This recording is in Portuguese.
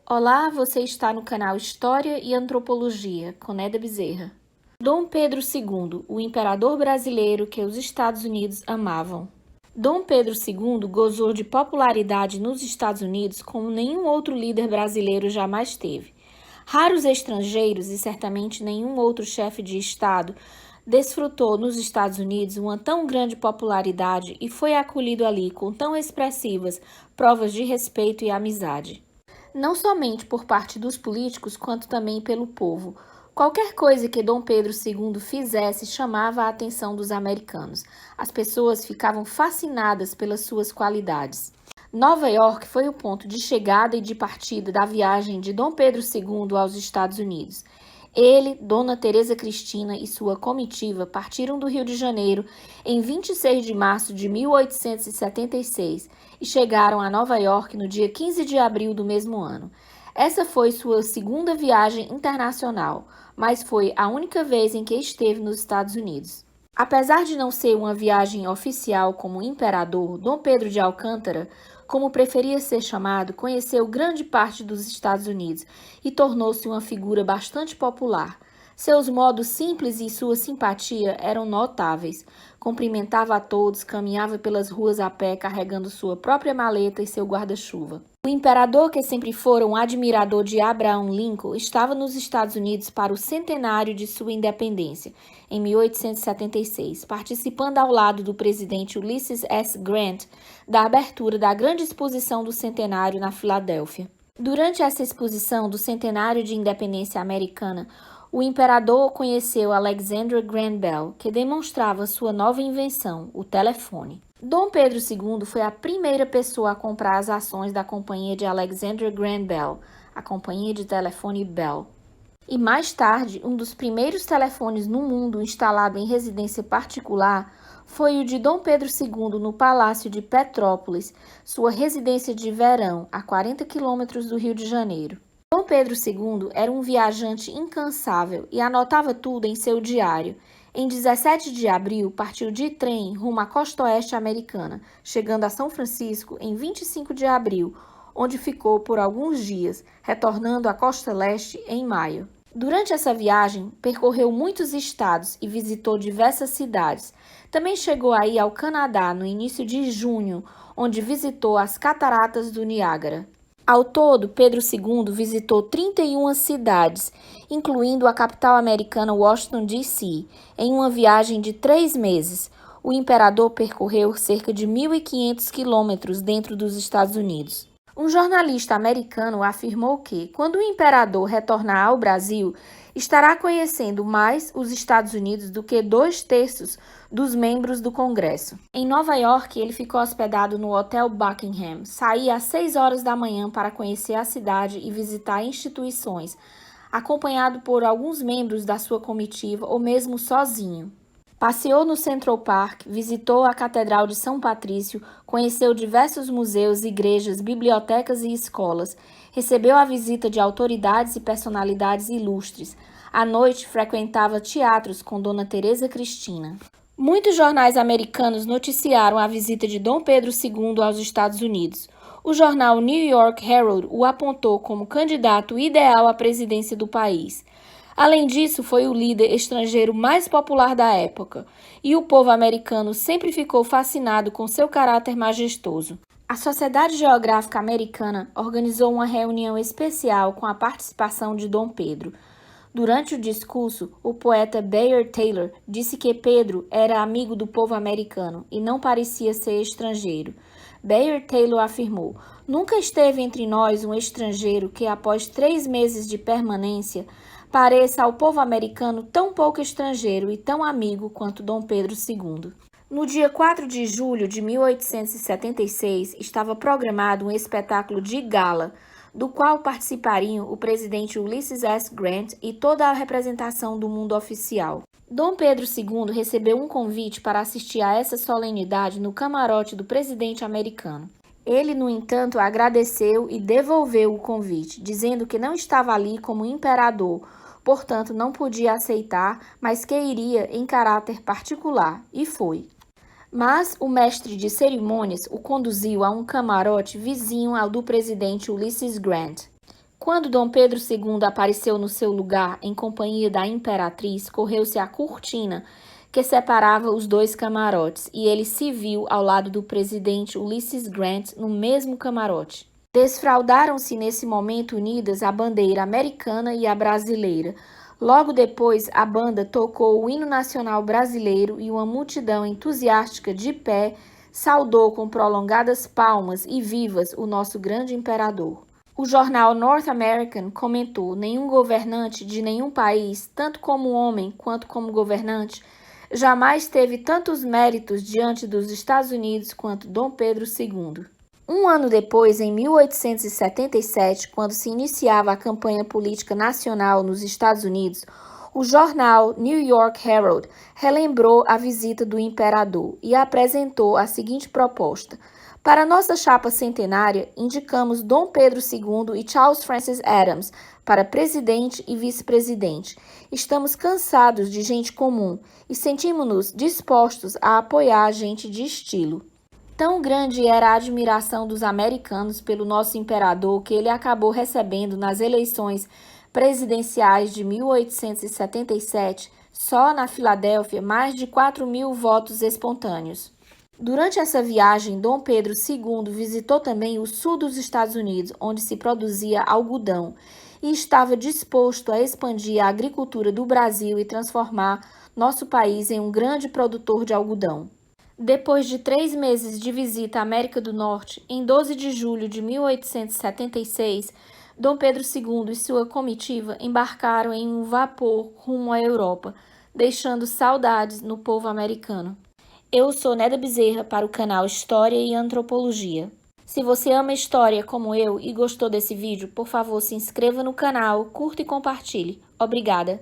Olá, você está no canal História e Antropologia, com Neda Bezerra. Dom Pedro II, o imperador brasileiro que os Estados Unidos amavam. Dom Pedro II gozou de popularidade nos Estados Unidos como nenhum outro líder brasileiro jamais teve. Raros estrangeiros e certamente nenhum outro chefe de Estado desfrutou nos Estados Unidos uma tão grande popularidade e foi acolhido ali com tão expressivas provas de respeito e amizade. Não somente por parte dos políticos, quanto também pelo povo. Qualquer coisa que Dom Pedro II fizesse chamava a atenção dos americanos. As pessoas ficavam fascinadas pelas suas qualidades. Nova York foi o ponto de chegada e de partida da viagem de Dom Pedro II aos Estados Unidos. Ele, Dona Teresa Cristina e sua comitiva partiram do Rio de Janeiro em 26 de março de 1876 e chegaram a Nova York no dia 15 de abril do mesmo ano. Essa foi sua segunda viagem internacional, mas foi a única vez em que esteve nos Estados Unidos. Apesar de não ser uma viagem oficial como imperador, Dom Pedro de Alcântara, como preferia ser chamado, conheceu grande parte dos Estados Unidos e tornou-se uma figura bastante popular. Seus modos simples e sua simpatia eram notáveis. Cumprimentava a todos, caminhava pelas ruas a pé carregando sua própria maleta e seu guarda-chuva. O imperador, que sempre fora um admirador de Abraham Lincoln, estava nos Estados Unidos para o centenário de sua independência, em 1876, participando ao lado do presidente Ulysses S. Grant da abertura da grande exposição do centenário na Filadélfia. Durante essa exposição do centenário de independência americana, o imperador conheceu Alexander Graham Bell, que demonstrava sua nova invenção, o telefone. Dom Pedro II foi a primeira pessoa a comprar as ações da companhia de Alexander Graham Bell, a companhia de telefone Bell. E mais tarde, um dos primeiros telefones no mundo instalado em residência particular foi o de Dom Pedro II no Palácio de Petrópolis, sua residência de verão, a 40 quilômetros do Rio de Janeiro. Dom Pedro II era um viajante incansável e anotava tudo em seu diário. Em 17 de abril, partiu de trem rumo à costa oeste americana, chegando a São Francisco em 25 de abril, onde ficou por alguns dias, retornando à costa leste em maio. Durante essa viagem, percorreu muitos estados e visitou diversas cidades. Também chegou aí ao Canadá no início de junho, onde visitou as Cataratas do Niágara. Ao todo, Pedro II visitou 31 cidades, incluindo a capital americana Washington, D.C., em uma viagem de 3 meses. O imperador percorreu cerca de 1.500 quilômetros dentro dos Estados Unidos. Um jornalista americano afirmou que, quando o imperador retornar ao Brasil, estará conhecendo mais os Estados Unidos do que 2/3 dos membros do Congresso. Em Nova York, ele ficou hospedado no Hotel Buckingham. Saía às 6 horas da manhã para conhecer a cidade e visitar instituições, acompanhado por alguns membros da sua comitiva ou mesmo sozinho. Passeou no Central Park, visitou a Catedral de São Patrício, conheceu diversos museus, igrejas, bibliotecas e escolas, recebeu a visita de autoridades e personalidades ilustres. À noite, frequentava teatros com Dona Teresa Cristina. Muitos jornais americanos noticiaram a visita de Dom Pedro II aos Estados Unidos. O jornal New York Herald o apontou como candidato ideal à presidência do país. Além disso, foi o líder estrangeiro mais popular da época, e o povo americano sempre ficou fascinado com seu caráter majestoso. A Sociedade Geográfica Americana organizou uma reunião especial com a participação de Dom Pedro. Durante o discurso, o poeta Bayard Taylor disse que Pedro era amigo do povo americano e não parecia ser estrangeiro. Bayard Taylor afirmou: "Nunca esteve entre nós um estrangeiro que, após 3 meses de permanência, pareça ao povo americano tão pouco estrangeiro e tão amigo quanto Dom Pedro II." No dia 4 de julho de 1876, estava programado um espetáculo de gala, do qual participariam o presidente Ulysses S. Grant e toda a representação do mundo oficial. Dom Pedro II recebeu um convite para assistir a essa solenidade no camarote do presidente americano. Ele, no entanto, agradeceu e devolveu o convite, dizendo que não estava ali como imperador, portanto não podia aceitar, mas que iria em caráter particular, e foi. Mas o mestre de cerimônias o conduziu a um camarote vizinho ao do presidente Ulysses Grant. Quando Dom Pedro II apareceu no seu lugar em companhia da imperatriz, correu-se a cortina que separava os dois camarotes e ele se viu ao lado do presidente Ulysses Grant no mesmo camarote. Desfraldaram-se nesse momento unidas a bandeira americana e a brasileira. Logo depois, a banda tocou o hino nacional brasileiro e uma multidão entusiástica de pé saudou com prolongadas palmas e vivas o nosso grande imperador. O jornal North American comentou: nenhum governante de nenhum país, tanto como homem quanto como governante, jamais teve tantos méritos diante dos Estados Unidos quanto Dom Pedro II. Um ano depois, em 1877, quando se iniciava a campanha política nacional nos Estados Unidos, o jornal New York Herald relembrou a visita do imperador e apresentou a seguinte proposta: para nossa chapa centenária, indicamos Dom Pedro II e Charles Francis Adams para presidente e vice-presidente. Estamos cansados de gente comum e sentimos-nos dispostos a apoiar gente de estilo. Tão grande era a admiração dos americanos pelo nosso imperador que ele acabou recebendo nas eleições presidenciais de 1877, só na Filadélfia, mais de 4.000 votos espontâneos. Durante essa viagem, Dom Pedro II visitou também o sul dos Estados Unidos, onde se produzia algodão, e estava disposto a expandir a agricultura do Brasil e transformar nosso país em um grande produtor de algodão. Depois de 3 meses de visita à América do Norte, em 12 de julho de 1876, Dom Pedro II e sua comitiva embarcaram em um vapor rumo à Europa, deixando saudades no povo americano. Eu sou Neda Bezerra para o canal História e Antropologia. Se você ama história como eu e gostou desse vídeo, por favor se inscreva no canal, curta e compartilhe. Obrigada!